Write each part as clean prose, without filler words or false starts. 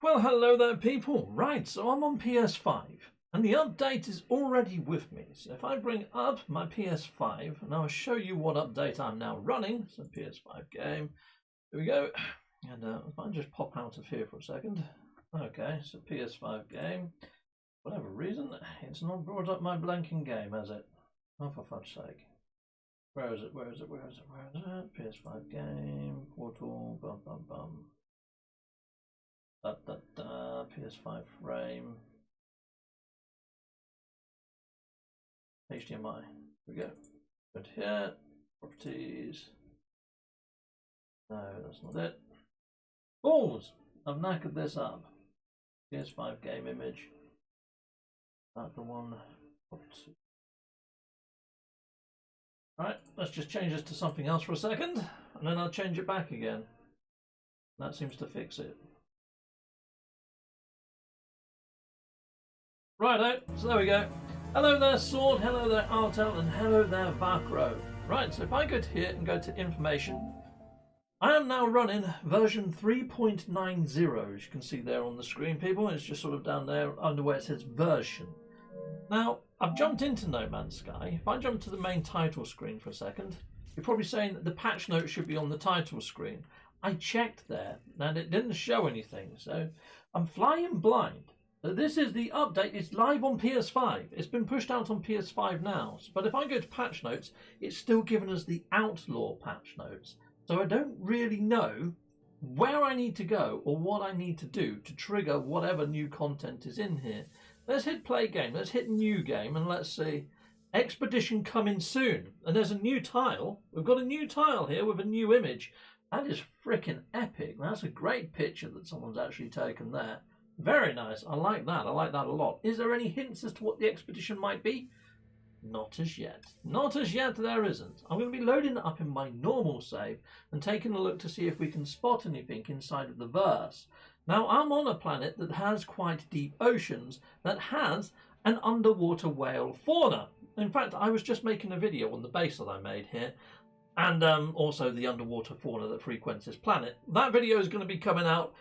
Well, hello there, people. Right, so I'm on PS5, and the update is already with me. So if I bring up my PS5, and I'll show you what update I'm now running. So PS5 game. Here we go. And if I just pop out of here for a second. Okay, so PS5 game. For whatever reason, it's not brought up my blanking game, has it? Oh, for fudge's sake. Where is it? Where is it? Where is it? Where is it? PS5 game. Portal. Bum, bum, bum. PS5 frame. HDMI. Here we go. Go to here. Properties. No, that's not it. Balls! I've knackered this up. PS5 game image. That's the one. Properties. Alright, let's just change this to something else for a second, and then I'll change it back again. That seems to fix it. Righto, so there we go. Hello there, Sword, hello there, Outlaw, and hello there, Vakro. Right, so if I go to here and go to information, I am now running version 3.90, as you can see there on the screen, people. It's just sort of down there under where it says version. Now, I've jumped into No Man's Sky. If I jump to the main title screen for a second, you're probably saying that the patch note should be on the title screen. I checked there, and it didn't show anything, so I'm flying blind. This is the update. It's live on PS5. It's been pushed out on PS5 now. But if I go to patch notes, it's still giving us the Outlaw patch notes. So I don't really know where I need to go or what I need to do to trigger whatever new content is in here. Let's hit play game. Let's hit new game, and let's see. Expedition coming soon. And there's a new tile. We've got a new tile here with a new image. That is freaking epic. That's a great picture that someone's actually taken there. Very nice. I like that. I like that a lot. Is there any hints as to what the expedition might be? Not as yet. Not as yet, there isn't. I'm going to be loading it up in my normal save and taking a look to see if we can spot anything inside of the verse. Now, I'm on a planet that has quite deep oceans, that has an underwater whale fauna. In fact, I was just making a video on the base that I made here, and also the underwater fauna that frequents this planet. That video is going to be coming out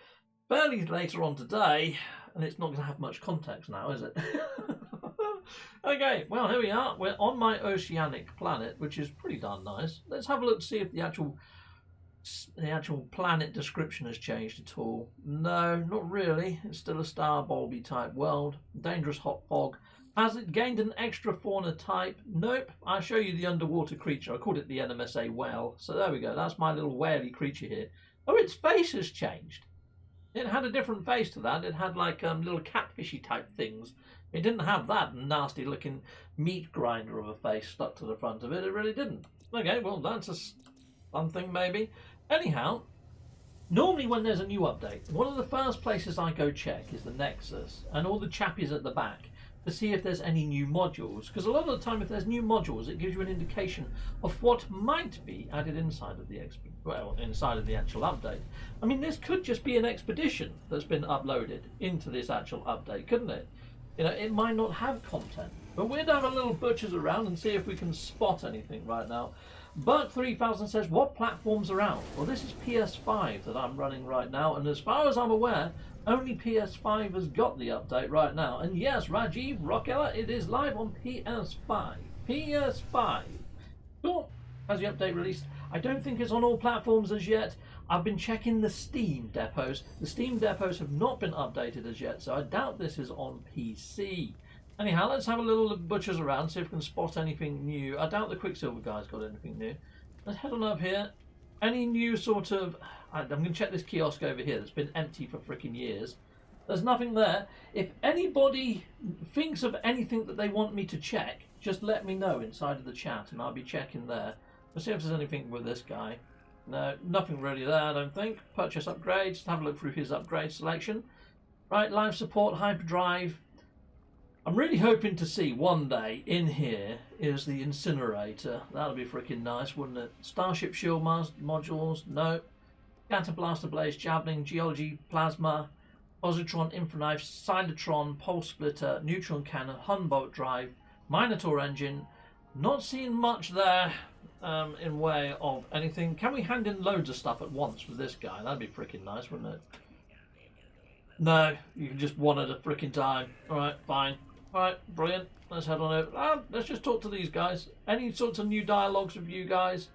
fairly later on today, and it's not going to have much context now, is it? Okay, well, here we are. We're on my oceanic planet, which is pretty darn nice. Let's have a look to see if the actual planet description has changed at all. No, not really. It's still a star bulby type world. Dangerous hot fog. Has it gained an extra fauna type? Nope. I'll show you the underwater creature. I called it the NMSA whale. So there we go. That's my little whaley creature here. Oh, its face has changed. It had a different face to that. It had like little catfishy type things. It didn't have that nasty looking meat grinder of a face stuck to the front of it. It really didn't. Okay, well, that's a fun thing maybe. Anyhow, normally when there's a new update, one of the first places I go check is the Nexus and all the chappies at the back to see if there's any new modules. Because a lot of the time if there's new modules, it gives you an indication of what might be added inside of the inside of the actual update. I mean, this could just be an expedition that's been uploaded into this actual update, couldn't it? You know, it might not have content. But we'd have a little butchers around and see if we can spot anything right now. But 3000 says, what platforms are out? Well, this is PS5 that I'm running right now, and as far as I'm aware, only PS5 has got the update right now. And yes, Rajiv Rockella, it is live on PS5. PS5. Cool. Has the update released? I don't think it's on all platforms as yet. I've been checking the Steam depots. The Steam depots have not been updated as yet, so I doubt this is on PC. Anyhow, let's have a little butchers around, see if we can spot anything new. I doubt the Quicksilver guy's got anything new. Let's head on up here. Any new sort of... I'm going to check this kiosk over here that's been empty for freaking years. There's nothing there. If anybody thinks of anything that they want me to check, just let me know inside of the chat and I'll be checking there. Let's see if there's anything with this guy. No, nothing really there, I don't think. Purchase upgrades. Just have a look through his upgrade selection. Right, live support, hyperdrive. I'm really hoping to see one day in here is the incinerator. That'll be freaking nice, wouldn't it? Starship shield modules, no. Scatterblaster blaze, javelin, geology, plasma, positron, infraknife, cyclotron, pulse splitter, neutron cannon, Humboldt drive, Minotaur engine. Not seeing much there in way of anything. Can we hand in loads of stuff at once with this guy? That'd be freaking nice, wouldn't it? No, you can just one at a freaking time. Alright, fine. Alright, brilliant. Let's head on over. Let's just talk to these guys. Any sorts of new dialogues with you guys?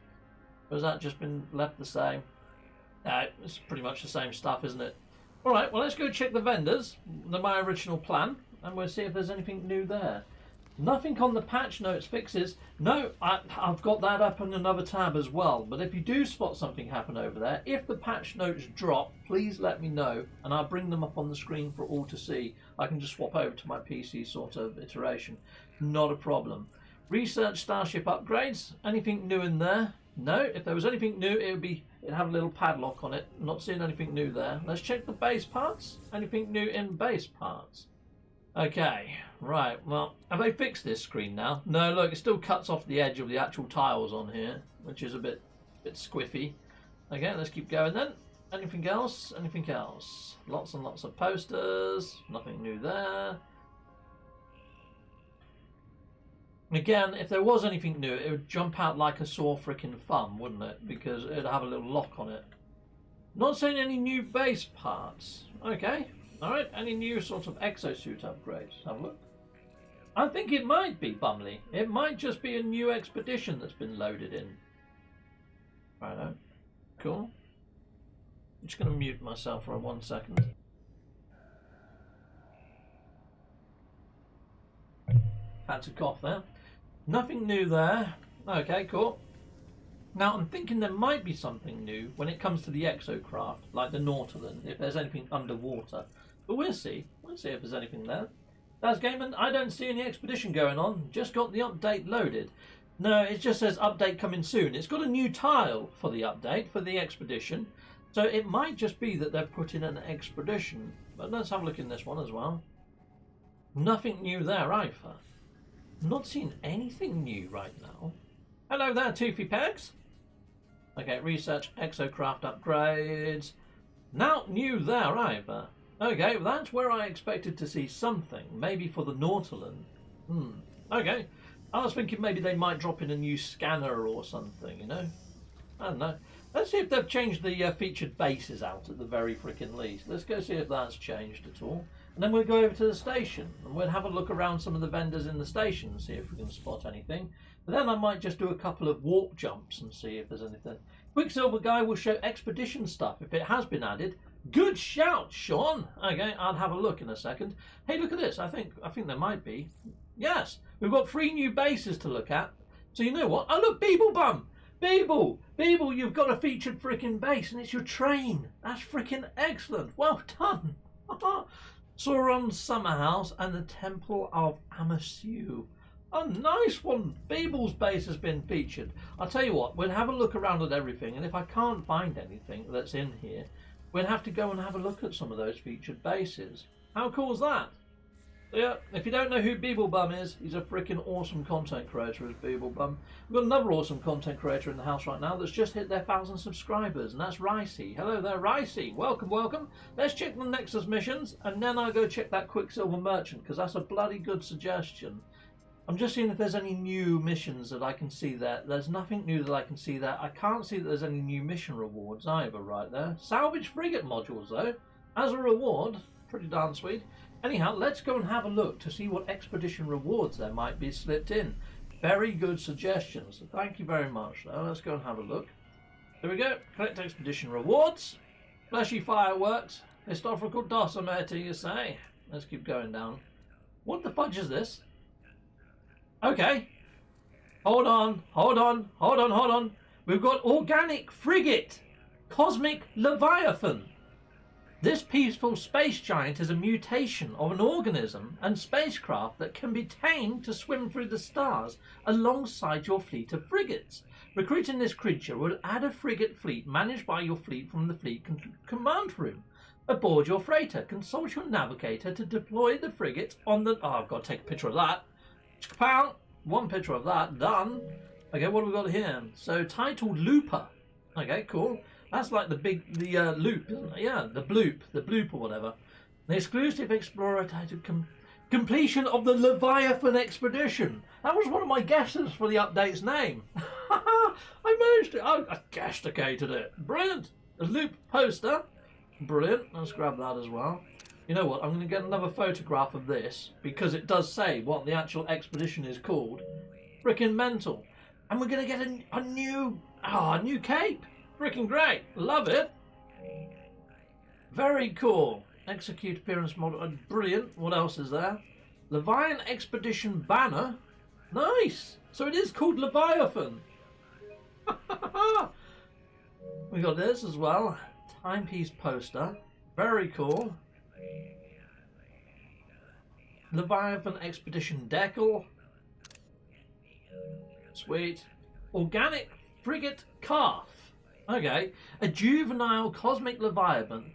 Or has that just been left the same? No, it's pretty much the same stuff, isn't it? Alright, well let's go check the vendors. My original plan. And we'll see if there's anything new there. Nothing on the patch notes fixes. No, I've got that up in another tab as well. But if you do spot something happen over there, if the patch notes drop, please let me know. And I'll bring them up on the screen for all to see. I can just swap over to my PC sort of iteration. Not a problem. Research Starship upgrades. Anything new in there? No. If there was anything new, it'd have a little padlock on it. Not seeing anything new there. Let's check the base parts. Anything new in base parts? Okay, right, well, have they fixed this screen now? No, look, it still cuts off the edge of the actual tiles on here, which is a bit squiffy. Okay, let's keep going then. Anything else? Anything else? Lots and lots of posters. Nothing new there. Again, if there was anything new, it would jump out like a sore freaking thumb, wouldn't it? Because it'd have a little lock on it. Not seeing any new base parts. Okay. Alright, any new sort of exosuit upgrades? Have a look. I think it might be, Bumley. It might just be a new expedition that's been loaded in. Righto. Cool. I'm just going to mute myself for 1 second. Had to cough there. Nothing new there. Okay, cool. Now, I'm thinking there might be something new when it comes to the Exocraft, like the Nautilus, if there's anything underwater. But we'll see. We'll see if there's anything there. That's Gaiman. I don't see any expedition going on. Just got the update loaded. No, it just says update coming soon. It's got a new tile for the update, for the expedition. So it might just be that they've put in an expedition. But let's have a look in this one as well. Nothing new there either. Not seeing anything new right now. Hello there, Toothy Pegs. Okay, research Exocraft upgrades. Not new there either. Okay, well, that's where I expected to see something. Maybe for the Nautilus. Okay. I was thinking maybe they might drop in a new scanner or something, you know? I don't know. Let's see if they've changed the featured bases out at the very freaking least. Let's go see if that's changed at all. And then we'll go over to the station. And we'll have a look around some of the vendors in the station and see if we can spot anything. But then I might just do a couple of warp jumps and see if there's anything. Quicksilver Guy will show expedition stuff if it has been added. Good shout, Sean. Okay, I'll have a look in a second. Hey, look at this. I think there might be. Yes, we've got 3 new bases to look at. So you know what? Oh, look, Beeblebum. Beeble, you've got a featured freaking base, and it's your train. That's freaking excellent. Well done. Sauron's summer house and the Temple of Amasu. A nice one. Beeble's base has been featured. I'll tell you what, we'll have a look around at everything, and if I can't find anything that's in here, we'll have to go and have a look at some of those featured bases. How cool is that? So yeah, if you don't know who Beeblebum is, he's a freaking awesome content creator as Beeblebum. We've got another awesome content creator in the house right now that's just hit their 1,000 subscribers, and that's Ricey. Hello there, Ricey. Welcome, welcome. Let's check the Nexus missions, and then I'll go check that Quicksilver Merchant, because that's a bloody good suggestion. I'm just seeing if there's any new missions that I can see there. There's nothing new that I can see there. I can't see that there's any new mission rewards either right there. Salvage frigate modules, though, as a reward. Pretty darn sweet. Anyhow, let's go and have a look to see what expedition rewards there might be slipped in. Very good suggestions. So thank you very much. Now let's go and have a look. There we go. Collect expedition rewards. Flashy fireworks. Historical dosimeter, you say. Let's keep going down. What the fudge is this? Okay. Hold on. We've got organic frigate. Cosmic Leviathan. This peaceful space giant is a mutation of an organism and spacecraft that can be tamed to swim through the stars alongside your fleet of frigates. Recruiting this creature will add a frigate fleet managed by your fleet from the fleet command room. Aboard your freighter, consult your navigator to deploy the frigate on the... Oh, I've got to take a picture of that. One picture of that, done. Okay, what have we got here? So, titled Looper. Okay, cool. That's like the loop, isn't it? Yeah, the bloop or whatever. The exclusive explorer titled Completion of the Leviathan Expedition. That was one of my guesses for the update's name. I managed to, I castigated it. Brilliant. A loop poster. Brilliant. Let's grab that as well. You know what? I'm going to get another photograph of this because it does say what the actual expedition is called. Freaking mental. And we're going to get a new cape. Freaking great. Love it. Very cool. Execute appearance model. Brilliant. What else is there? Leviathan Expedition banner. Nice. So it is called Leviathan. We got this as well. Timepiece poster. Very cool. Leviathan Expedition decal. Sweet. Organic frigate calf. Okay. A juvenile cosmic Leviathan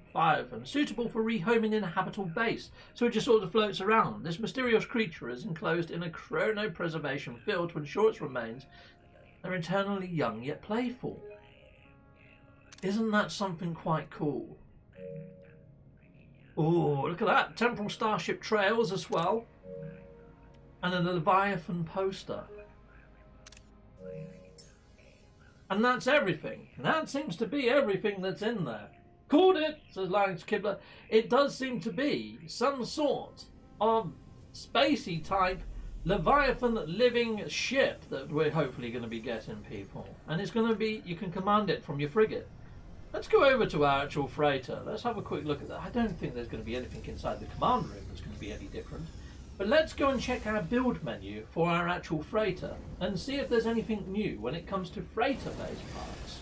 suitable for rehoming in a habitable base. So it just sort of floats around. This mysterious creature is enclosed in a chronopreservation field to ensure its remains are eternally young yet playful. Isn't that something quite cool? Oh, look at that. Temporal Starship trails as well. And a Leviathan poster. And that's everything. That seems to be everything that's in there. Called it, says Lance Kibler. It does seem to be some sort of spacey type Leviathan living ship that we're hopefully going to be getting, people. And it's going to be, you can command it from your frigate. Let's go over to our actual freighter. Let's have a quick look at that. I don't think there's going to be anything inside the command room that's going to be any different. But let's go and check our build menu for our actual freighter and see if there's anything new when it comes to freighter base parts.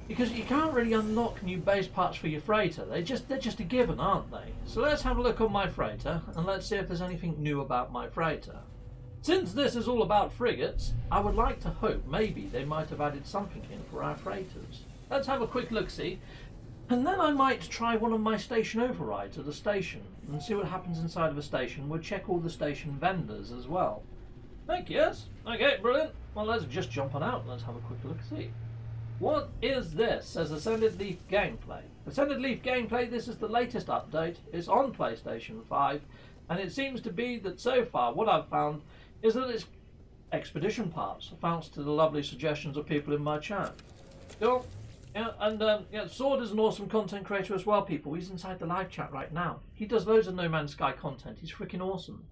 Because you can't really unlock new base parts for your freighter. They're just a given, aren't they? So let's have a look on my freighter and let's see if there's anything new about my freighter. Since this is all about frigates, I would like to hope maybe they might have added something in for our freighters. Let's have a quick look-see. And then I might try one of my station overrides at the station and see what happens inside of a station. We'll check all the station vendors as well. Thank you, yes. Okay, brilliant. Well, let's just jump on out and let's have a quick look-see. What is this? Says Ascended Leaf Gameplay. Ascended Leaf Gameplay, this is the latest update. It's on PlayStation 5. And it seems to be that so far what I've found is that it's expedition parts. Thanks to the lovely suggestions of people in my chat. Cool. Yeah, and Sword is an awesome content creator as well, people. He's inside the live chat right now. He does loads of No Man's Sky content. He's freaking awesome.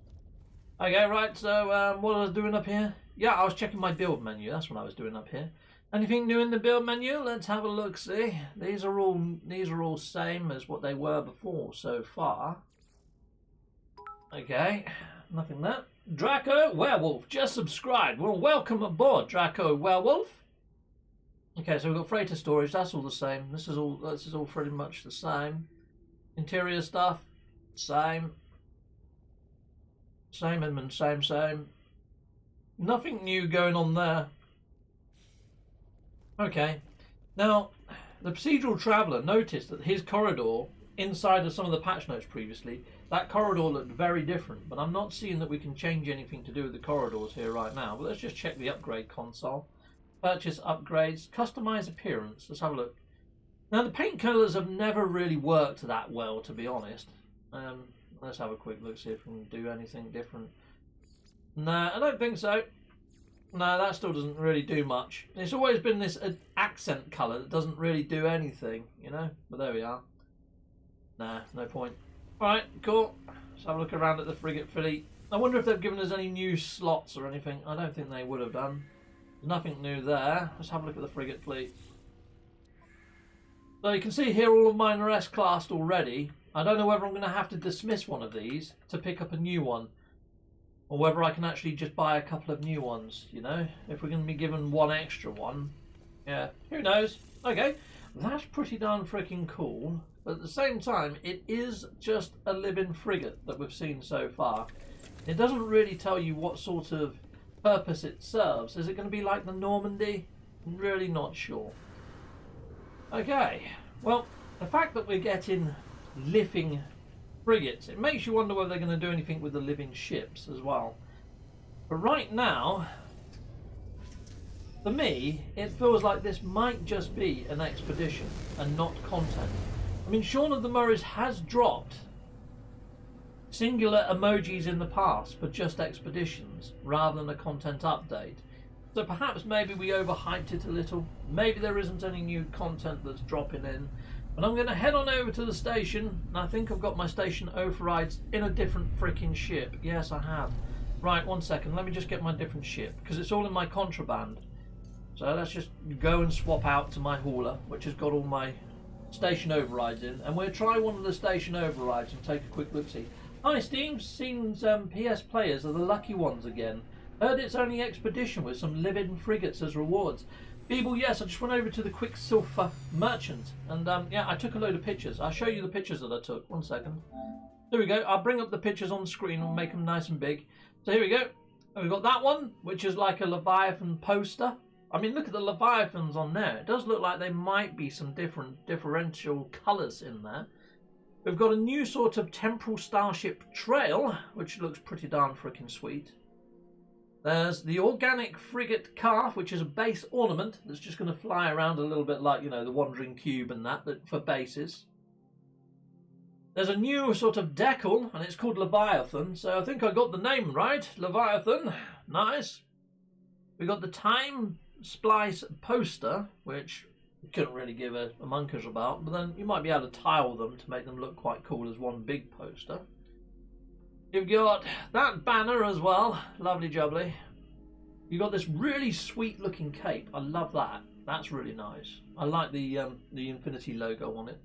Okay, right, so what was I doing up here? Yeah, I was checking my build menu. That's what I was doing up here. Anything new in the build menu? Let's have a look, see. These are all same as what they were before so far. Okay, nothing there. Draco Werewolf just subscribed. Well, welcome aboard, Draco Werewolf. Okay, so we've got freighter storage, that's all the same. This is all pretty much the same. Interior stuff, same. Same and same. Nothing new going on there. Okay, now the procedural traveller noticed that his corridor, inside of some of the patch notes previously, that corridor looked very different, but I'm not seeing that we can change anything to do with the corridors here right now. But let's just check the upgrade console. Purchase upgrades, customize appearance. Let's have a look. Now the paint colours have never really worked that well, to be honest. Let's have a quick look, see if we can do anything different. No, I don't think so. No, that still doesn't really do much. It's always been this accent colour that doesn't really do anything, you know? But there we are. Nah, no point. Alright, cool. Let's have a look around at the frigate fleet. I wonder if they've given us any new slots or anything. I don't think they would have done. Nothing new there. Let's have a look at the frigate fleet. So you can see here all of mine are S-classed already. I don't know whether I'm going to have to dismiss one of these to pick up a new one. Or whether I can actually just buy a couple of new ones, you know? If we're going to be given one extra one. Yeah, who knows? Okay, that's pretty darn freaking cool. But at the same time, it is just a living frigate that we've seen so far. It doesn't really tell you what sort of purpose it serves. Is it going to be like the Normandy? I'm really not sure. Okay, well, the fact that we're getting living frigates, it makes you wonder whether they're going to do anything with the living ships as well. But right now, for me, it feels like this might just be an expedition and not content. I mean, Shaun of the Murrays has dropped singular emojis in the past for just expeditions rather than a content update. So perhaps maybe we overhyped it a little. Maybe there isn't any new content that's dropping in. And I'm going to head on over to the station, and I think I've got my station overrides in a different freaking ship. Yes, I have. Right, 1 second, let me just get my different ship, because it's all in my contraband. So let's just go and swap out to my hauler, which has got all my station overrides in, and we'll try one of the station overrides and take a quick look-see. Hi Steam, seems PS players are the lucky ones again. Heard it's only expedition with some living frigates as rewards. Beeble, yes, I just went over to the Quicksilver Merchant, and yeah, I took a load of pictures. I'll show you the pictures that I took. 1 second. There we go. I'll bring up the pictures on the screen and make them nice and big. So here we go. And we've got that one, which is like a Leviathan poster. I mean, look at the Leviathans on there. It does look like there might be some differential colours in there. We've got a new sort of temporal starship trail, which looks pretty darn freaking sweet. There's the organic frigate calf, which is a base ornament that's just going to fly around a little bit like, you know, the wandering cube and that for bases. There's a new sort of decal, and it's called Leviathan, so I think I got the name right. Leviathan, nice. We got the time splice poster, which you couldn't really give a monkey's about, but then you might be able to tile them to make them look quite cool as one big poster. You've got that banner as well, lovely jubbly. You've got this really sweet looking cape, I love that, that's really nice. I like the Infinity logo on it.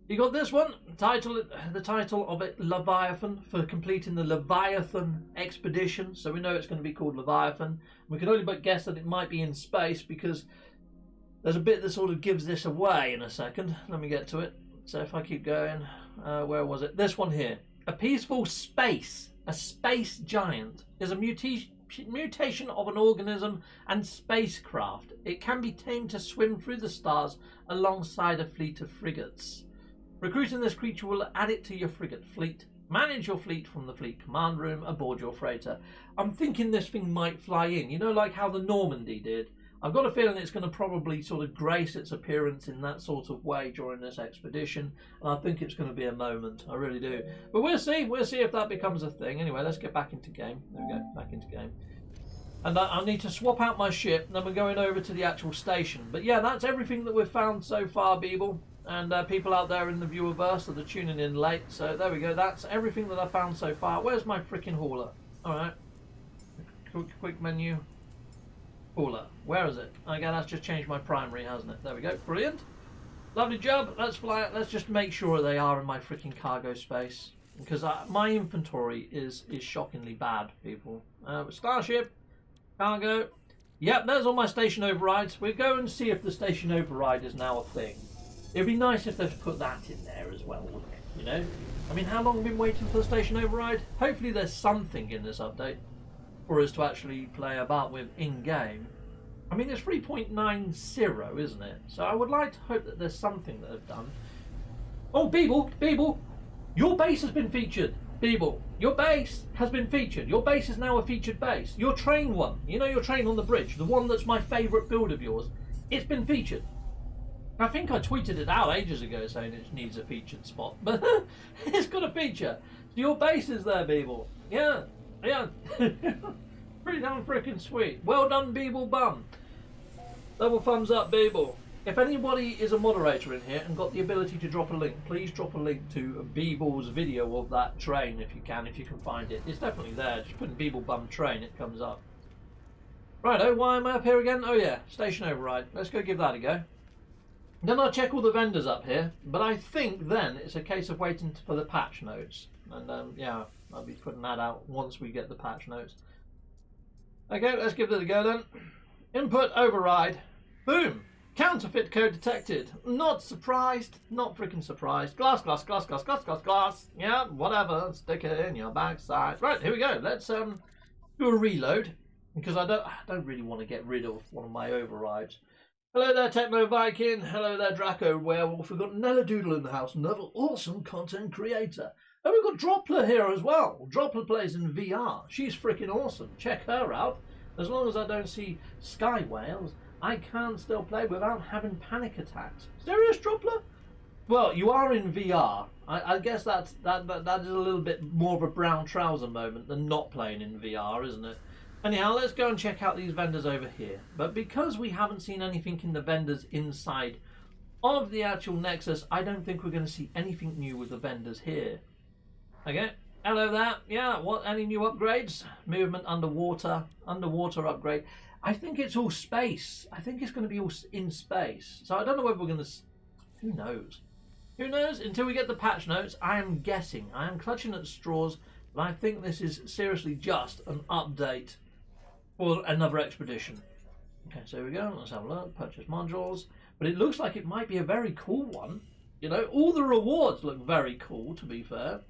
You got this one, the title of it, Leviathan, for completing the Leviathan expedition. So we know it's going to be called Leviathan. We can only but guess that it might be in space because there's a bit that sort of gives this away in a second. Let me get to it. So if I keep going, where was it? This one here. A peaceful space, a space giant, is a mutation of an organism and spacecraft. It can be tamed to swim through the stars alongside a fleet of frigates. Recruiting this creature will add it to your frigate fleet. Manage your fleet from the fleet command room aboard your freighter. I'm thinking this thing might fly in, you know, like how the Normandy did. I've got a feeling it's going to probably sort of grace its appearance in that sort of way during this expedition, and I think it's going to be a moment, I really do. But we'll see if that becomes a thing. Anyway, let's get back into game. There we go, back into game. And I need to swap out my ship, and then we're going over to the actual station. But yeah, that's everything that we've found so far, Beeble. And people out there in the viewerverse that are tuning in late. So there we go, that's everything that I found so far. Where's my freaking hauler? Alright. Quick menu. Hauler. Where is it? Okay, that's just changed my primary, hasn't it? There we go. Brilliant. Lovely job. Let's fly it. Let's just make sure they are in my freaking cargo space. Because my inventory is shockingly bad, people. Starship. Cargo. Yep, there's all my station overrides. We'll go and see if the station override is now a thing. It'd be nice if they'd put that in there as well, wouldn't it? You know? I mean, how long have we been waiting for the station override? Hopefully there's something in this update for us to actually play about with in-game. I mean, it's 3.90, isn't it? So I would like to hope that there's something that they've done. Oh, Beeble! Your base has been featured! Beeble, your base has been featured. Your base is now a featured base. Your train one, you know, your train on the bridge, the one that's my favourite build of yours, it's been featured. I think I tweeted it out ages ago saying it needs a featured spot, but it's got a feature. So your base is there, Beeble. Yeah. Pretty damn freaking sweet. Well done, Beeble Bum. Double thumbs up, Beeble. If anybody is a moderator in here and got the ability to drop a link, please drop a link to Beeble's video of that train if you can find it. It's definitely there. Just put in Beeble Bum train, it comes up. Righto, why am I up here again? Oh yeah, station override. Let's go give that a go. Then I'll check all the vendors up here, but I think then it's a case of waiting for the patch notes. And yeah, I'll be putting that out once we get the patch notes. Okay, let's give it a go then. Input override. Boom! Counterfeit code detected. Not surprised. Not freaking surprised. Glass. Yeah, whatever. Stick it in your backside. Right, here we go. Let's do a reload because I don't really want to get rid of one of my overrides. Hello there, Techno Viking. Hello there, Draco Werewolf. We've got Nella Doodle in the house, another awesome content creator. And we've got Droppler here as well. Droppler plays in VR. She's freaking awesome. Check her out. As long as I don't see sky whales, I can still play without having panic attacks. Serious, Droppler? Well, you are in VR. I guess that is a little bit more of a brown trouser moment than not playing in VR, isn't it? Anyhow, let's go and check out these vendors over here. But because we haven't seen anything in the vendors inside of the actual Nexus, I don't think we're going to see anything new with the vendors here. Okay, hello there. Yeah, what? Any new upgrades? Movement underwater upgrade. I think it's all space. I think it's going to be all in space. So I don't know whether we're going to... Who knows? Who knows? Until we get the patch notes, I am guessing. I am clutching at straws, but I think this is seriously just an update for another expedition. Okay, so here we go. Let's have a look. Purchase modules. But it looks like it might be a very cool one. You know, all the rewards look very cool, to be fair.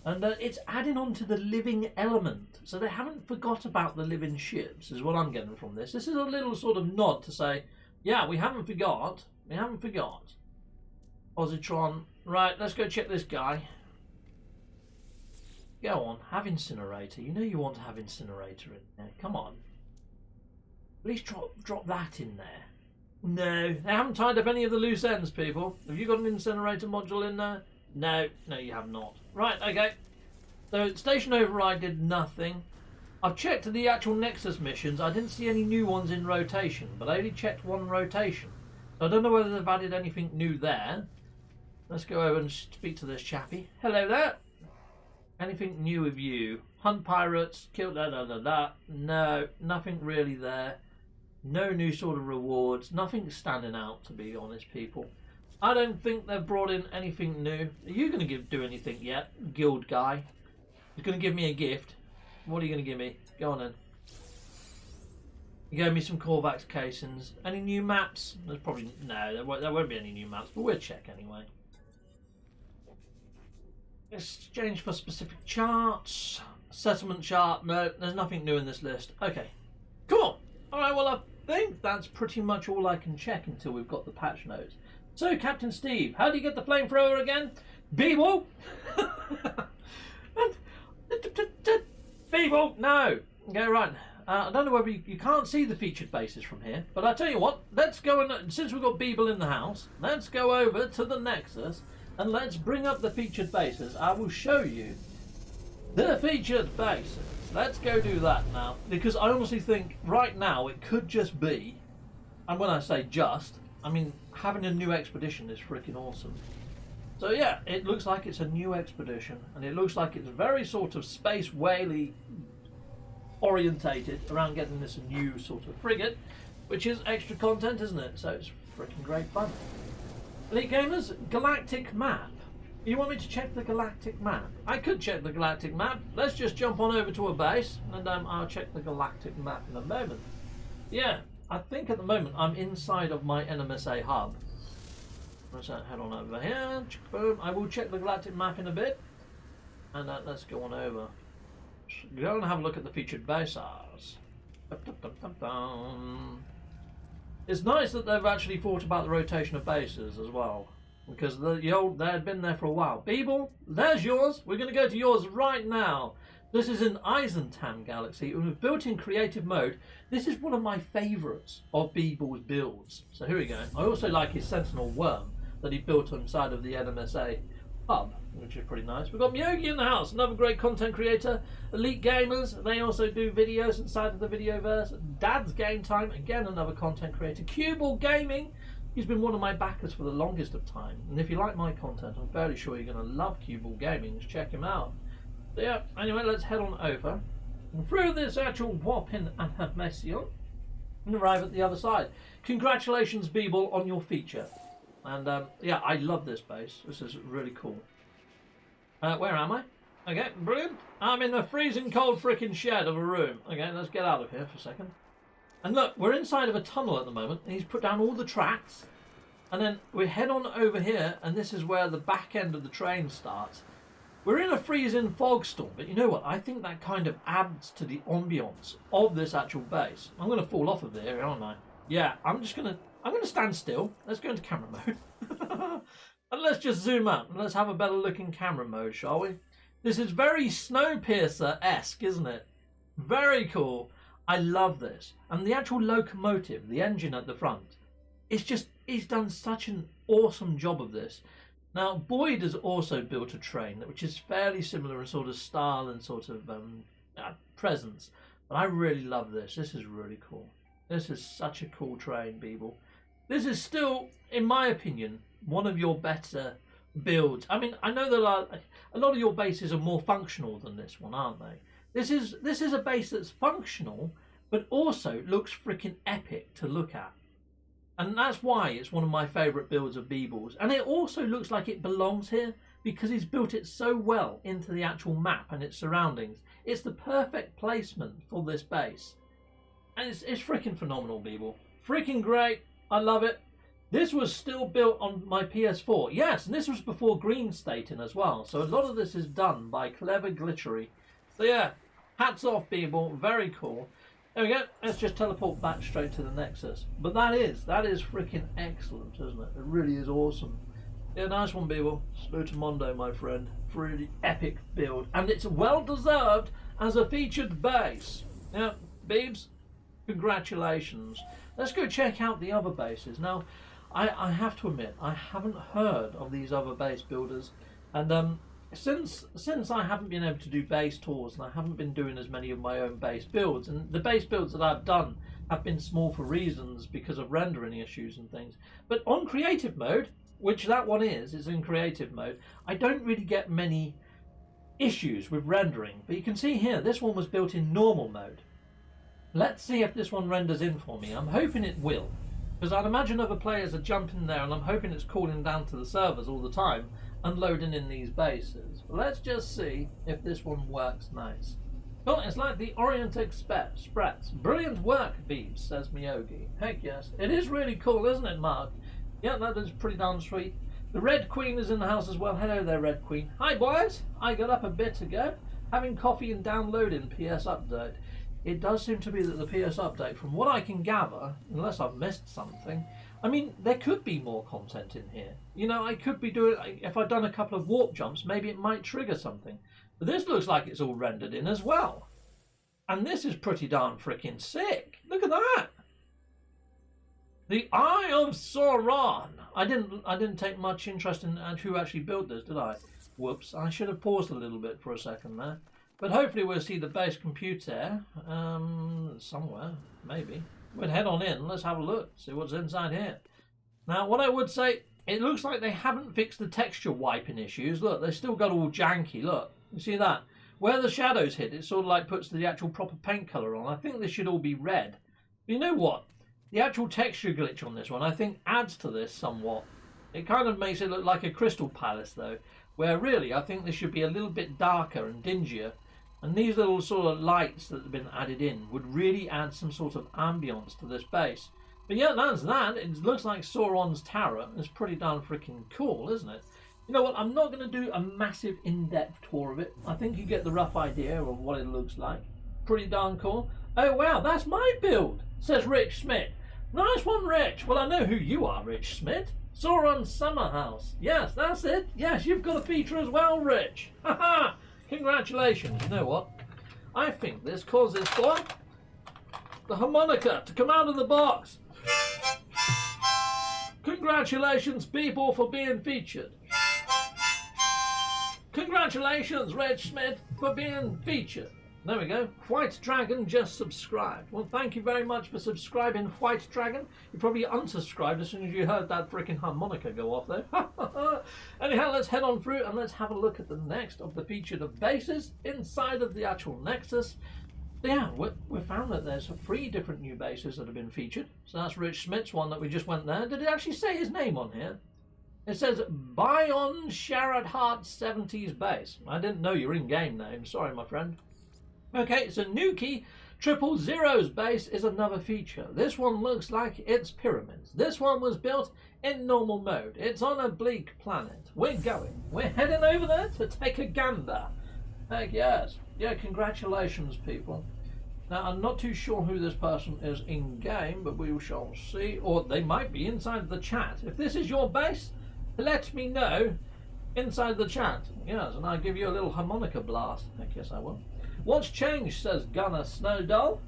And it's adding on to the living element. So they haven't forgot about the living ships, is what I'm getting from this. This is a little sort of nod to say, yeah, we haven't forgot. We haven't forgot. Positron. Right, let's go check this guy. Go on, have incinerator. You know you want to have incinerator in there. Come on. At least drop that in there. No, they haven't tied up any of the loose ends, people. Have you got an incinerator module in there? No, you have not. Right, okay. So station override did nothing. I've checked the actual Nexus missions. I didn't see any new ones in rotation, but I only checked one rotation. So I don't know whether they've added anything new there. Let's go over and speak to this chappie. Hello there. Anything new with you? Hunt pirates, kill No, nothing really there. No new sort of rewards. Nothing standing out, to be honest, people. I don't think they've brought in anything new. Are you going to do anything yet, guild guy? You're going to give me a gift. What are you going to give me? Go on then. You gave me some Corvax casings. Any new maps? There's probably... No, there won't be any new maps, but we'll check anyway. Exchange for specific charts. Settlement chart. No, there's nothing new in this list. Okay. Cool. Alright, well, I think that's pretty much all I can check until we've got the patch notes. So, Captain Steve, how do you get the flamethrower again? Beeble? Beeble? No. Okay, right. I don't know whether you can't see the featured bases from here, but I tell you what, let's go and, since we've got Beeble in the house, let's go over to the Nexus and let's bring up the featured bases. I will show you the featured bases. Let's go do that now, because I honestly think right now it could just be, and when I say just, I mean having a new expedition is freaking awesome. So yeah, it looks like it's a new expedition, and it looks like it's very sort of space whaley orientated around getting this new sort of frigate, which is extra content, isn't it? So it's freaking great fun. Elite Gamers, Galactic map. You want me to check the Galactic map? I could check the Galactic map. Let's just jump on over to a base, and I'll check the Galactic map in a moment. Yeah, I think at the moment I'm inside of my NMSA hub. Let's head on over here. Boom. I will check the Galactic map in a bit, and let's go on over. Go and have a look at the featured bases. It's nice that they've actually thought about the rotation of bases as well, because they had been there for a while. Beeble, there's yours. We're going to go to yours right now. This is an Eisentam Galaxy, and with built-in creative mode. This is one of my favourites of Beeble's builds. So here we go. I also like his Sentinel Worm that he built inside of the NMSA hub, which is pretty nice. We've got Meogi in the house, another great content creator. Elite Gamers, they also do videos inside of the Videoverse. Dad's Game Time, again another content creator. Cubal Gaming, he's been one of my backers for the longest of time. And if you like my content, I'm fairly sure you're going to love Cubal Gaming. Just check him out. So yeah, anyway, let's head on over and through this actual whopping animation and arrive at the other side. Congratulations, Beeble, on your feature. And yeah, I love this base. This is really cool. Where am I? Okay, brilliant. I'm in the freezing cold frickin' shed of a room. Okay, let's get out of here for a second. And look, we're inside of a tunnel at the moment, and he's put down all the tracks. And then we head on over here, and this is where the back end of the train starts. We're in a freezing fog storm, but you know what? I think that kind of adds to the ambience of this actual base. I'm going to fall off of there, aren't I? Yeah, I'm going to stand still. Let's go into camera mode. And let's just zoom out and let's have a better looking camera mode, shall we? This is very Snowpiercer-esque, isn't it? Very cool. I love this. And the actual locomotive, the engine at the front, he's done such an awesome job of this. Now, Boyd has also built a train, which is fairly similar in sort of style and sort of presence. But I really love this. This is really cool. This is such a cool train, Beeble. this is still, in my opinion, one of your better builds. I mean, I know that a lot of your bases are more functional than this one, aren't they? This is a base that's functional, but also looks freaking epic to look at. And that's why it's one of my favourite builds of Beebles. And it also looks like it belongs here because he's built it so well into the actual map and its surroundings. It's the perfect placement for this base. And it's freaking phenomenal, Beeble. Freaking great. I love it. This was still built on my PS4. Yes, and this was before green stating as well. So a lot of this is done by clever glitchery. So yeah, hats off, Beeble. Very cool. There we go. Let's just teleport back straight to the Nexus. But that is freaking excellent, isn't it? It really is awesome. Yeah, nice one, Beeble. Salutamondo, my friend. Really epic build. And it's well deserved as a featured base. Yeah, Beebs, congratulations. Let's go check out the other bases. Now, I have to admit, I haven't heard of these other base builders. And since I haven't been able to do base tours and I haven't been doing as many of my own base builds, and the base builds that I've done have been small for reasons because of rendering issues and things. But on creative mode, which that one is in creative mode, I don't really get many issues with rendering. But you can see here, this one was built in normal mode. Let's see if this one renders in for me. I'm hoping it will, because I'd imagine other players are jumping there and I'm hoping it's calling down to the servers all the time and loading in these bases. But let's just see if this one works nice. Oh, it's like the Orient Express. Brilliant work, Beebs, says Meogi. Heck yes. It is really cool, isn't it, Mark? Yeah, that is pretty darn sweet. The Red Queen is in the house as well. Hello there, Red Queen. Hi, boys. I got up a bit ago, having coffee and downloading PS Update. It does seem to be that the PS Update, from what I can gather, unless I've missed something, I mean, there could be more content in here. You know, I could be doing, if I'd done a couple of warp jumps, maybe it might trigger something. But this looks like it's all rendered in as well. And this is pretty darn freaking sick. Look at that. The Eye of Sauron. I didn't take much interest in who actually built this, did I? Whoops, I should have paused a little bit for a second there. But hopefully we'll see the base computer somewhere, maybe. We'll head on in, let's have a look, see what's inside here. Now, what I would say, it looks like they haven't fixed the texture wiping issues. Look, they've still got all janky, look. You see that? Where the shadows hit, it sort of like puts the actual proper paint colour on. I think this should all be red. But you know what? The actual texture glitch on this one, I think, adds to this somewhat. It kind of makes it look like a Crystal Palace, though, where really I think this should be a little bit darker and dingier. And these little sort of lights that have been added in would really add some sort of ambience to this base. But yeah, that's that. It looks like Sauron's Tower. It's pretty darn freaking cool, isn't it? You know what? I'm not going to do a massive in-depth tour of it. I think you get the rough idea of what it looks like. Pretty darn cool. Oh wow, that's my build, says Rich Smith. Nice one, Rich. Well, I know who you are, Rich Smith. Sauron's Summer House. Yes, that's it. Yes, you've got a feature as well, Rich. Haha. Congratulations. You know what? I think this causes for the harmonica to come out of the box. Congratulations, people, for being featured. Congratulations, Reg Smith, for being featured. There we go. White Dragon just subscribed. Well, thank you very much for subscribing, White Dragon. You probably unsubscribed as soon as you heard that freaking harmonica go off there. Anyhow, let's head on through and let's have a look at the next of the featured of bases inside of the actual Nexus. Yeah, we found that there's 3 different new bases that have been featured. So that's Rich Smith's one that we just went there. Did it actually say his name on here? It says Bion Sharad Heart 70s base. I didn't know your in-game name. Sorry, my friend. Okay, so Nuki 000's base is another feature. This one looks like it's pyramids. This one was built in normal mode. It's on a bleak planet. We're going. We're heading over there to take a gander. Heck yes. Yeah, congratulations, people. Now, I'm not too sure who this person is in-game, but we shall see. Or they might be inside the chat. If this is your base, let me know inside the chat. Yes, and I'll give you a little harmonica blast. Heck yes, I will. What's changed, says Gunner Snowdoll.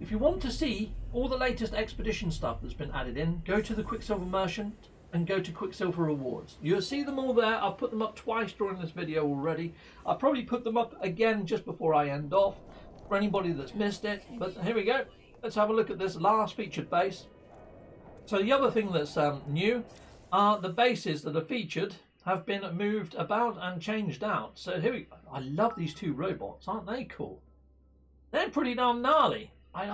If you want to see all the latest expedition stuff that's been added in, go to the Quicksilver Merchant and go to Quicksilver Rewards. You'll see them all there. I've put them up twice during this video already. I'll probably put them up again just before I end off for anybody that's missed it. But here we go. Let's have a look at this last featured base. So the other thing that's new are the bases that are featured have been moved about and changed out. So here we, I love these two robots, aren't they cool? They're pretty darn gnarly. I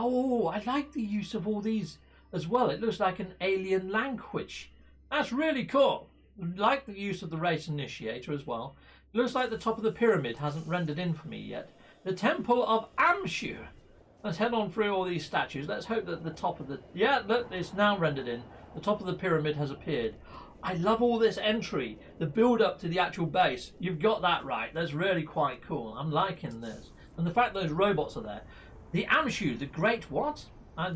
like the use of all these as well. It looks like an alien language. That's really cool. Like the use of the race initiator as well. It looks like the top of the pyramid hasn't rendered in for me yet. The Temple of Amshu. Let's head on through all these statues. Let's hope that the top of the... Yeah, look, it's now rendered in. The top of the pyramid has appeared. I love all this entry. The build up to the actual base. You've got that right. That's really quite cool. I'm liking this. And the fact those robots are there. The Amshu, the great what? I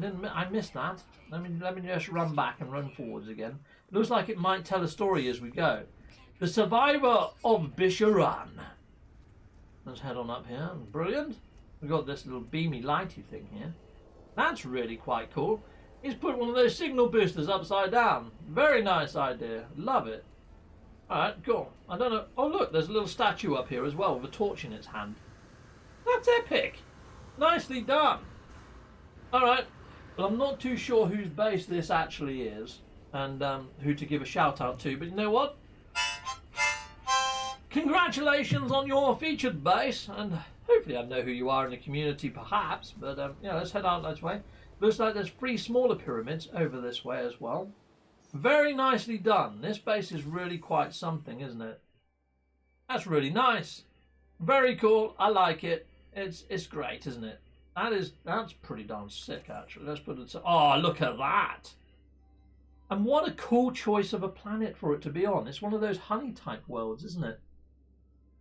missed that. Let me just run back and run forwards again. It looks like it might tell a story as we go. The survivor of Bisharan. Let's head on up here. Brilliant. We've got this little beamy lighty thing here. That's really quite cool. He's put one of those signal boosters upside down. Very nice idea. Love it. Alright, cool. I don't know. Oh look, there's a little statue up here as well with a torch in its hand. That's epic. Nicely done. Alright. Well, I'm not too sure whose base this actually is and who to give a shout out to, but you know what? Congratulations on your featured base, and hopefully I know who you are in the community perhaps, but yeah, let's head out this way. Looks like there's 3 smaller pyramids over this way as well. Very nicely done. This base is really quite something, isn't it? That's really nice. Very cool. I like it. It's great, isn't it? That's pretty darn sick, actually. Let's put it. Oh, look at that! And what a cool choice of a planet for it to be on. It's one of those honey type worlds, isn't it?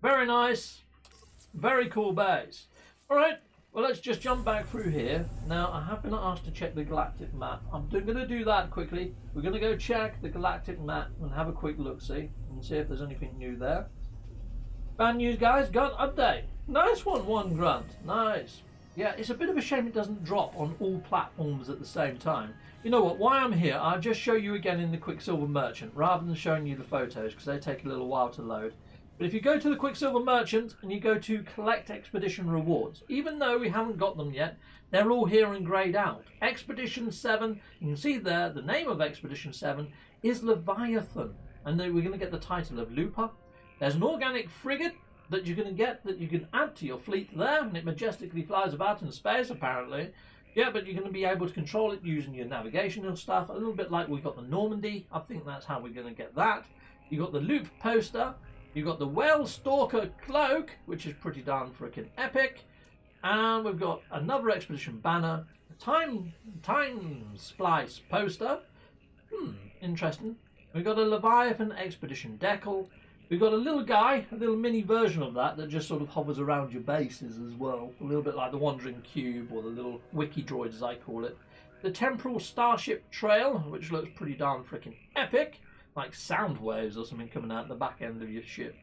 Very nice. Very cool base. All right. Well, let's just jump back through here. Now, I have been asked to check the Galactic map. I'm going to do that quickly. We're going to go check the Galactic map and have a quick look-see and see if there's anything new there. Bad news, guys. Gun update. Nice one grunt. Nice. Yeah, it's a bit of a shame it doesn't drop on all platforms at the same time. You know what? While I'm here, I'll just show you again in the Quicksilver Merchant rather than showing you the photos because they take a little while to load. But if you go to the Quicksilver Merchant and you go to Collect Expedition Rewards, even though we haven't got them yet, they're all here and greyed out. Expedition 7, you can see there, the name of Expedition 7 is Leviathan. And then we're going to get the title of Looper. There's an organic frigate that you're going to get that you can add to your fleet there, and it majestically flies about in space apparently. Yeah, but you're going to be able to control it using your navigational stuff, a little bit like we've got the Normandy. I think that's how we're going to get that. You've got the Loop Poster. You've got the Whale Stalker Cloak, which is pretty darn freaking epic. And we've got another Expedition Banner. A Time Splice Poster. Interesting. We've got a Leviathan Expedition Decal. We've got a little guy, a little mini version of that just sort of hovers around your bases as well. A little bit like the Wandering Cube or the little Wiki droid as I call it. The Temporal Starship Trail, which looks pretty darn freaking epic. Like sound waves or something coming out the back end of your ship.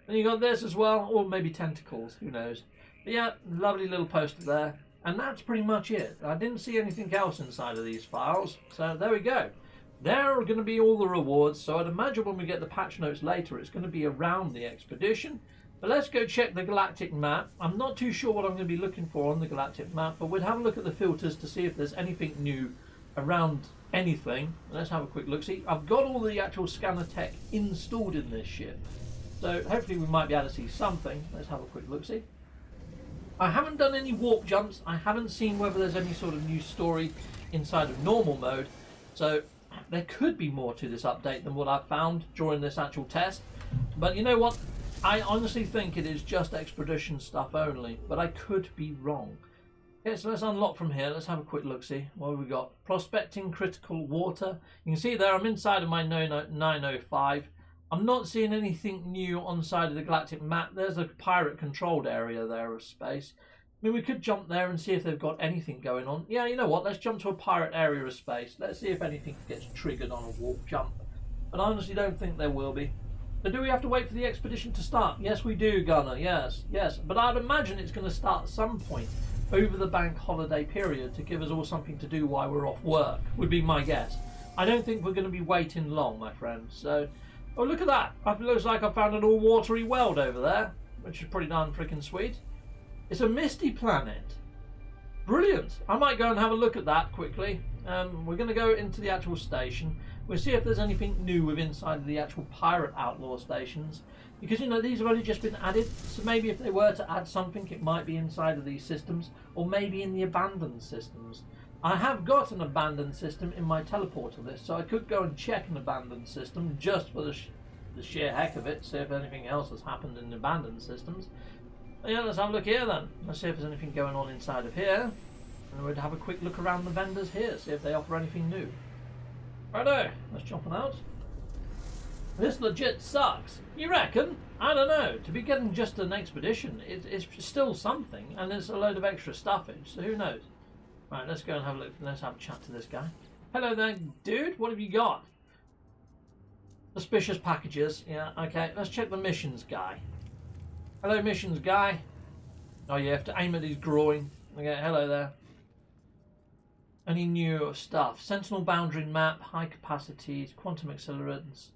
And you got this as well, or maybe tentacles, who knows. But yeah, lovely little poster there. And that's pretty much it. I didn't see anything else inside of these files, so there we go. There are going to be all the rewards, so I'd imagine when we get the patch notes later, it's going to be around the expedition. But let's go check the Galactic map. I'm not too sure what I'm going to be looking for on the Galactic map, but we'll have a look at the filters to see if there's anything new around anything. Let's have a quick look. See, I've got all the actual scanner tech installed in this ship, so hopefully we might be able to see something. Let's have a quick look. See, I haven't done any warp jumps. I haven't seen whether there's any sort of new story inside of normal mode, so there could be more to this update than what I've found during this actual test. But you know what, I honestly think it is just expedition stuff only, but I could be wrong. Okay, so let's unlock from here. Let's have a quick look, see what have we got. Prospecting critical water. You can see there I'm inside of my 905. I'm not seeing anything new on the side of the Galactic map. There's a pirate controlled area there of space. I mean, we could jump there and see if they've got anything going on. Yeah, you know what? Let's jump to a pirate area of space. Let's see if anything gets triggered on a warp jump. But I honestly don't think there will be. So do we have to wait for the expedition to start? Yes, we do, Gunner. Yes. But I'd imagine it's going to start at some point over the bank holiday period to give us all something to do while we're off work, would be my guess. I don't think we're going to be waiting long, my friends. So, oh, look at that. It looks like I found an all-watery world over there, which is pretty darn freaking sweet. It's a misty planet. Brilliant. I might go and have a look at that quickly. we're going to go into the actual station. We'll see if there's anything new with inside of the actual pirate outlaw stations, because you know these have only just been added, so maybe if they were to add something it might be inside of these systems, or maybe in the abandoned systems. I have got an abandoned system in my teleporter list, so I could go and check an abandoned system just for the sheer heck of it, see if anything else has happened in the abandoned systems. Yeah, let's have a look here then. Let's see if there's anything going on inside of here. And we'll have a quick look around the vendors here, see if they offer anything new. Righto, let's jump on out. This legit sucks. You reckon? I don't know. To be getting just an expedition, it's still something, and there's a load of extra stuffage, so who knows? Right, let's go and have a look. Let's have a chat to this guy. Hello there, dude. What have you got? Suspicious packages. Yeah, okay. Let's check the missions guy. Hello, missions guy. Oh, you have to aim at his groin. Okay, hello there. Any new stuff? Sentinel boundary map, high capacities, quantum accelerants.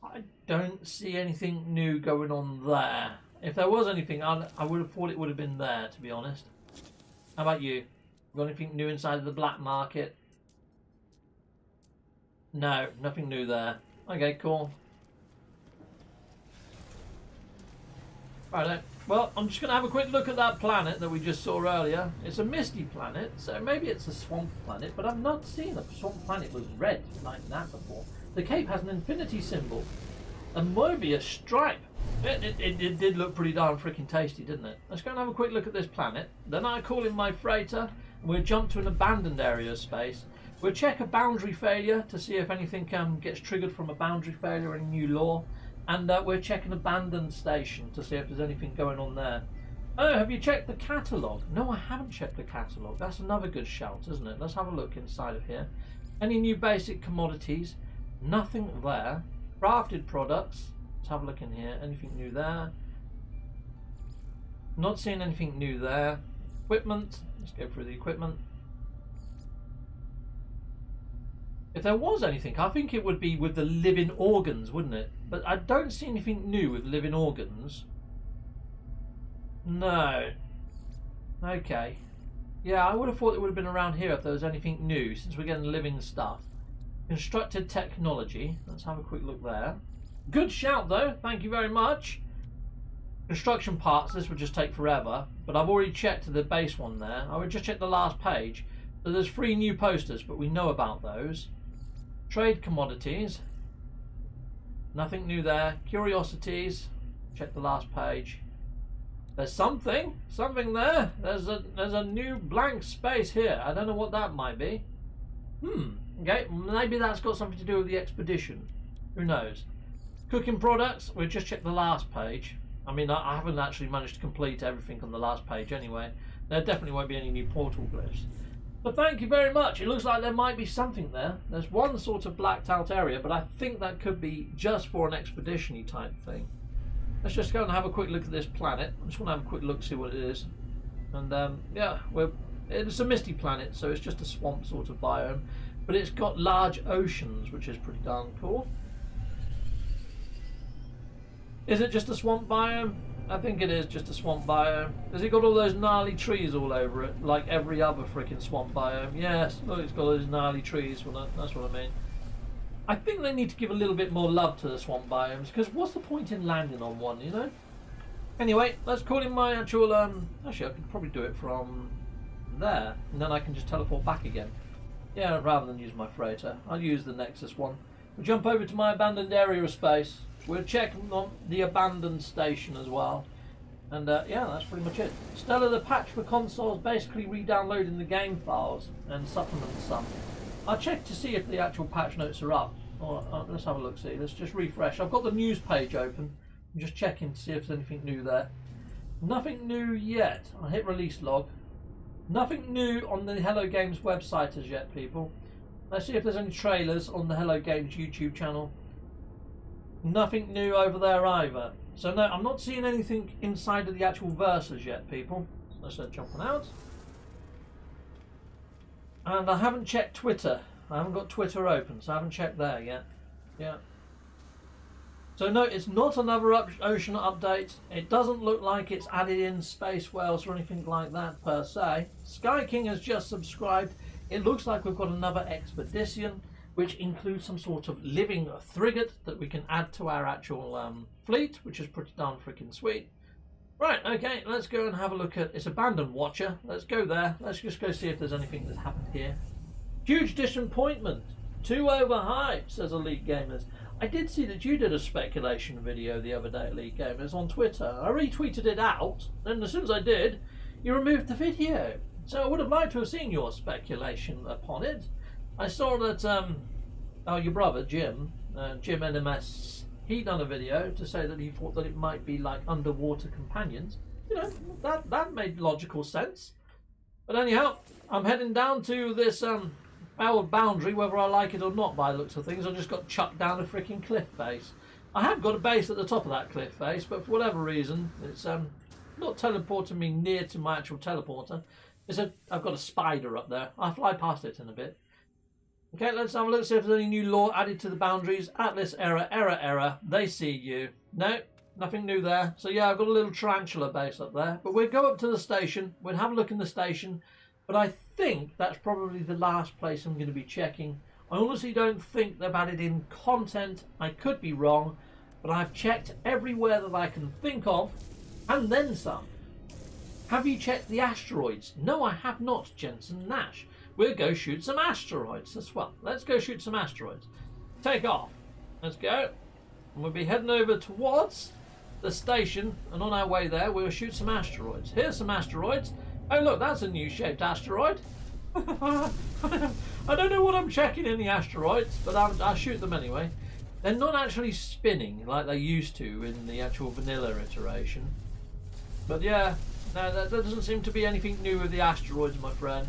I don't see anything new going on there. If there was anything, I would have thought it would have been there, to be honest. How about you? Got anything new inside of the black market? No, nothing new there. Okay, cool. Right, well, I'm just going to have a quick look at that planet that we just saw earlier. It's a misty planet, so maybe it's a swamp planet, but I've not seen a swamp planet with red like that before. The cape has an infinity symbol, a Mobius stripe. It did look pretty darn freaking tasty, didn't it? Let's go and have a quick look at this planet. Then I call in my freighter, and we'll jump to an abandoned area of space. We'll check a boundary failure to see if anything gets triggered from a boundary failure or any new law. And we'll check an abandoned station to see if there's anything going on there. Oh, have you checked the catalogue? No, I haven't checked the catalogue. That's another good shout, isn't it? Let's have a look inside of here. Any new basic commodities? Nothing there. Crafted products. Let's have a look in here. Anything new there? Not seeing anything new there. Equipment. Let's go through the equipment. If there was anything, I think it would be with the living organs, wouldn't it? But I don't see anything new with living organs. No. Okay. Yeah, I would have thought it would have been around here if there was anything new, since we're getting living stuff. Constructed technology. Let's have a quick look there. Good shout, though. Thank you very much. Construction parts. This would just take forever. But I've already checked the base one there. I would just check the last page. So there's 3 new posters, but we know about those. Trade commodities. Nothing new there. Curiosities. Check the last page. There's something there. There's a new blank space here. I don't know what that might be. Okay, maybe that's got something to do with the expedition. Who knows? Cooking products. We'll just check the last page. I mean, I haven't actually managed to complete everything on the last page anyway. There definitely won't be any new portal glyphs. But thank you very much. It looks like there might be something there. There's one sort of blacked out area, but I think that could be just for an expedition-y type thing. Let's just go and have a quick look at this planet. I just want to have a quick look, see what it is. And yeah, it's a misty planet, so it's just a swamp sort of biome. But it's got large oceans, which is pretty darn cool. Is it just a swamp biome? I think it is just a swamp biome. Has it got all those gnarly trees all over it, like every other freaking swamp biome? Yes, look, it's got those gnarly trees. Well, that's what I mean. I think they need to give a little bit more love to the swamp biomes, because what's the point in landing on one, you know? Anyway, let's call in my actual... actually, I could probably do it from there, and then I can just teleport back again. Yeah, rather than use my freighter, I'll use the Nexus one. We'll jump over to my abandoned area of space. We'll check on the abandoned station as well. And yeah, that's pretty much it. Stella, the patch for consoles, basically re-downloading the game files and supplementing some. I'll check to see if the actual patch notes are up. Let's have a look, see. Let's just refresh. I've got the news page open. I'm just checking to see if there's anything new there. Nothing new yet. I'll hit release log. Nothing new on the Hello Games website as yet, people. Let's see if there's any trailers on the Hello Games YouTube channel. Nothing new over there either. So no, I'm not seeing anything inside of the actual verses yet, people. So let's jump on out. And I haven't checked Twitter. I haven't got Twitter open, so I haven't checked there yet. Yeah. So no, it's not another ocean update. It doesn't look like it's added in space whales or anything like that per se. Sky King has just subscribed. It looks like we've got another expedition, which includes some sort of living frigate that we can add to our actual fleet, which is pretty darn freaking sweet. Right, okay, let's go and have a look at... It's Abandoned Watcher. Let's go there. Let's just go see if there's anything that's happened here. Huge disappointment. Too overhyped, says Elite Gamers. I did see that you did a speculation video the other day, Elite Gamers, on Twitter. I retweeted it out, and as soon as I did, you removed the video. So I would have liked to have seen your speculation upon it. I saw that your brother, Jim NMS, he done a video to say that he thought that it might be like underwater companions. You know, that made logical sense. But anyhow, I'm heading down to this our boundary, whether I like it or not by the looks of things. I just got chucked down a freaking cliff face. I have got a base at the top of that cliff face, but for whatever reason, it's not teleporting me near to my actual teleporter. I've got a spider up there. I'll fly past it in a bit. Okay, let's have a look, see if there's any new lore added to the boundaries. Atlas error. They see you. No, nothing new there. So yeah, I've got a little tarantula base up there. But we'll go up to the station. We'll have a look in the station. But I think that's probably the last place I'm going to be checking. I honestly don't think they've added in content. I could be wrong, but I've checked everywhere that I can think of, and then some. Have you checked the asteroids? No, I have not, Jensen Nash. We'll go shoot some asteroids as well. Let's go shoot some asteroids. Take off. Let's go. And we'll be heading over towards the station, and on our way there, we'll shoot some asteroids. Here's some asteroids. Oh look, that's a new shaped asteroid. I don't know what I'm checking in the asteroids, but I'll shoot them anyway. They're not actually spinning like they used to in the actual vanilla iteration. But yeah, no, there doesn't seem to be anything new with the asteroids, my friend.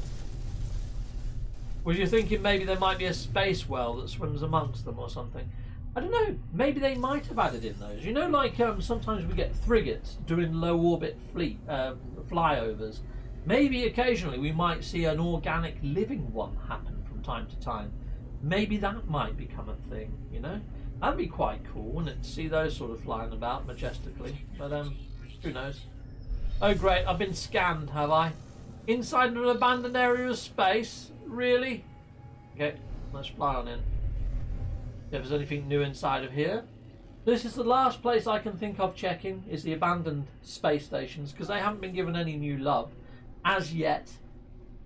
Was you thinking maybe there might be a space well that swims amongst them or something? I don't know, maybe they might have added in those. You know, like sometimes we get frigates doing low orbit fleet flyovers. Maybe occasionally we might see an organic living one happen from time to time. Maybe that might become a thing, you know? That'd be quite cool, wouldn't it, to see those sort of flying about majestically. But who knows? Oh great, I've been scanned, have I? Inside an abandoned area of space? Really? Okay, let's fly on in. If there's anything new inside of here. This is the last place I can think of checking, is the abandoned space stations, because they haven't been given any new love as yet.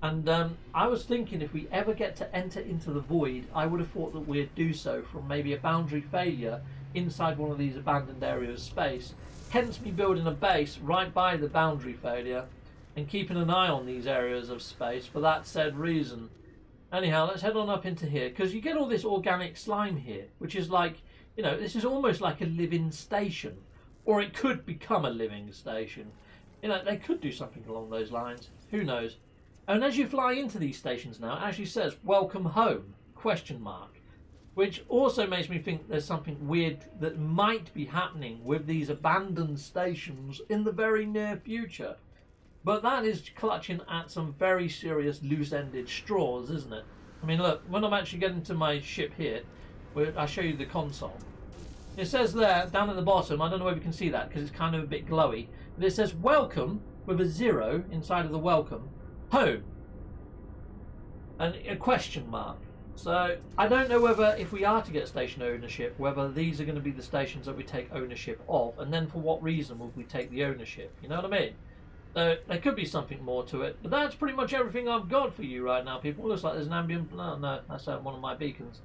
And I was thinking if we ever get to enter into the void, I would have thought that we'd do so from maybe a boundary failure inside one of these abandoned areas of space. Hence me building a base right by the boundary failure and keeping an eye on these areas of space for that said reason. Anyhow, let's head on up into here, because you get all this organic slime here, which is like, you know, this is almost like a living station. Or it could become a living station. You know, they could do something along those lines. Who knows? And as you fly into these stations now, it actually says, welcome home, ? Which also makes me think there's something weird that might be happening with these abandoned stations in the very near future. But that is clutching at some very serious loose-ended straws, isn't it? I mean, look, when I'm actually getting to my ship here, I'll show you the console. It says there, down at the bottom, I don't know if you can see that because it's kind of a bit glowy, but it says welcome with a 0 inside of the welcome, home, and a ? So I don't know whether if we are to get station ownership, whether these are going to be the stations that we take ownership of, and then for what reason would we take the ownership, you know what I mean? There could be something more to it, but that's pretty much everything I've got for you right now, people. Looks like there's an ambient... No, that's one of my beacons.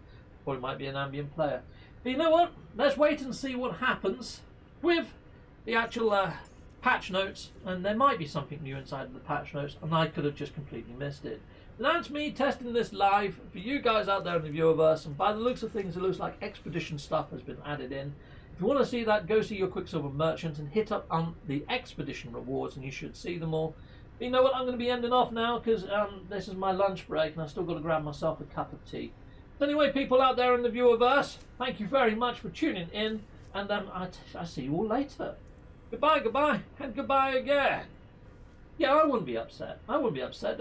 Or it might be an ambient player. But you know what? Let's wait and see what happens with the actual patch notes, and there might be something new inside of the patch notes, and I could have just completely missed it. But that's me testing this live for you guys out there in the viewerverse, and by the looks of things, it looks like expedition stuff has been added in. If you want to see that, go see your Quicksilver Merchant and hit up on the expedition rewards, and you should see them all. But you know what? I'm going to be ending off now because this is my lunch break, and I've still got to grab myself a cup of tea. So anyway, people out there in the viewerverse, thank you very much for tuning in, and I'll see you all later. Goodbye, and goodbye again. Yeah, I wouldn't be upset. I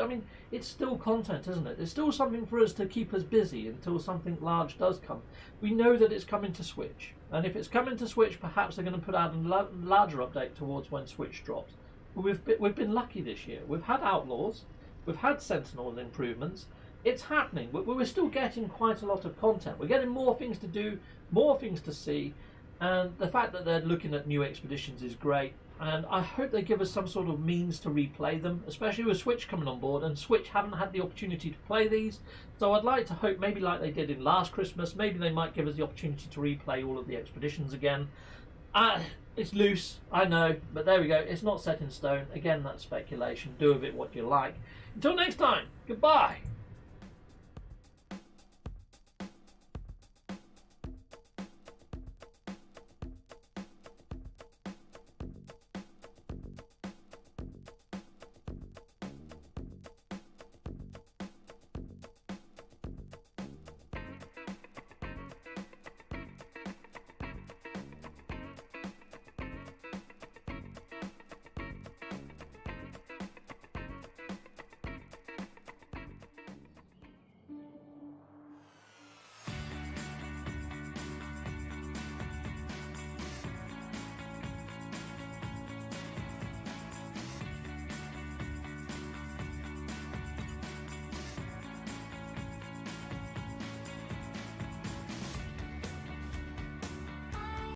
mean, it's still content, isn't it? It's still something for us to keep us busy until something large does come. We know that it's coming to Switch. And if it's coming to Switch, perhaps they're going to put out a larger update towards when Switch drops. But we've been lucky this year. We've had Outlaws. We've had Sentinel improvements. it's happening. We're still getting quite a lot of content. We're getting more things to do, more things to see, and the fact that they're looking at new expeditions is great. And I hope they give us some sort of means to replay them, especially with Switch coming on board, and Switch haven't had the opportunity to play these. So I'd like to hope, maybe like they did in last Christmas, maybe they might give us the opportunity to replay all of the expeditions again. It's loose, I know, but there we go. It's not set in stone. Again, that's speculation. Do of it what you like. Until next time, goodbye.